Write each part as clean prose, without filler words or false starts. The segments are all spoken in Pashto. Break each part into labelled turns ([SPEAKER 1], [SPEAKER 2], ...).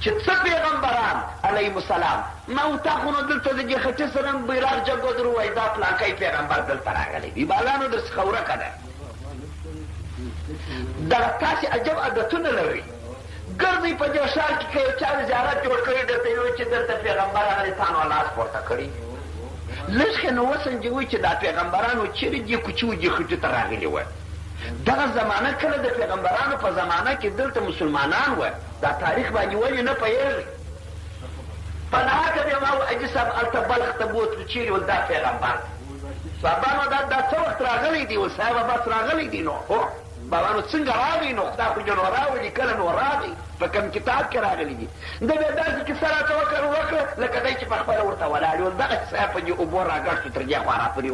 [SPEAKER 1] چې څه پیغمبران علیهم السلام ما و تا خو نو دلته د دې خټې سره بیرغ جګودرو وایي دا پلانکی پیغمبر دلته راغلی دی بالانو درڅخه ورکه ده دغه تاسې عجب عادتونه لرئ ګرځئ په دې ښار کې که یو چا زیارت جوړ کړی درته یې وایي چې دلته پیغمبر راغلی تانو لاس پورته کړي لږ ښه نو وسنجوئ چې دا پیغمبرانو چیرې دې کوچو دې خټې ته راغلي وه دغه زمانه کله د پیغمبرانو په زمانه کې دلته مسلمانان وه دا تاریخ باندې ولې نه پوهېږئ په نهاکه بیا ما و حاجي صاحب هلته بلخ ته بوتلو چیرې ول دا پیغمبر صاحبانو دا څه وخت راغلی دی ول صاحبه بس راغلی دی نو هو بابانو څنګه راغی نو خدا خو جنو راولي کله نو راغی په کوم کتاب کې راغلی دي ده بیا داسې کیسه راته وکړه لکه دی چې په خپله ورته ولاړ ول دغه صاحب په دې اوبو راګډ شو تر دې خوا راپورې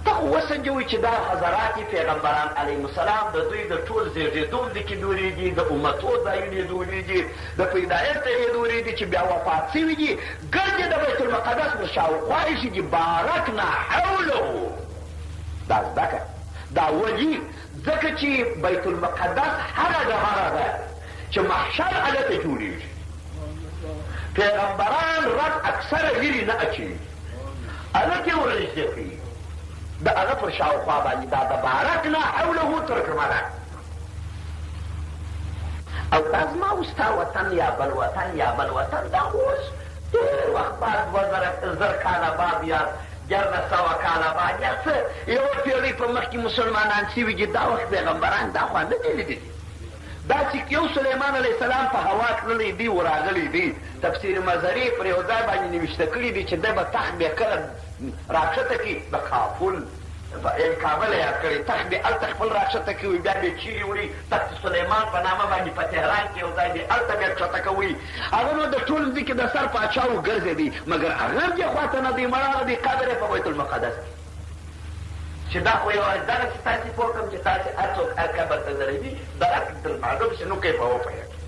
[SPEAKER 1] ته خو وسنجوئ چې دا حضرات پیغمبران علیهم السلام د دوی د ټول زیږېدو لیکې دورېږي د امتو ځایونه یې دورېږي د پیدایښت یې دورېږي چې بیا وفات شوي دي ګرځې د بیت المقدس په شاوخوا ایښي دي بارکنا حوله دا زده کړه دا ولي ځکه چې بیت المقدس هغه ډبره ده چې محشر هلته جوړېږي پیغمبران رب اکثره لرې نه اچوي هلته یې ورنږدې کوي د هغه پر شاوخوا باندې دا د بارکنا حوله ترجمه ده او دا زما او ستا وطن یا بل وطن یا بل وطن دا اوس ډېر وخت بعد 2000 کاله بعد یا 1900 کاله بعد یا څه یوه پېړۍ په مخکې مسلمانان شوي دي دا وخت پیغمبران دا خوا نه دي لیدلي دا چې یو سلیمان علیه السلام په هوا تللی دی وراغلی دی تفسیر مظهري پر یو ځای باندې نوشته کړي دي چې دی به تخت بیا کله راکښته کړي د کابل کابل یې یاد کړی تخت بیا هلته خپل راکښته کوي بیا بیا چیرې وړي تخت سلیمان په نامه باندې په تهران کې یو ځای دی هلته بیا کښته کوي هغه نو د ټول ځمکې د سر پاچا وګرځېدی مګر هغه دې خواته نه دی مړه دی قبر یې په بیت المقدس کې چې دا خو یو دغسې تاسې پوه کړم چې تاسې هر څوک هر قبر ته ځروي درک در معلوم شي نو کیف وپوهېږي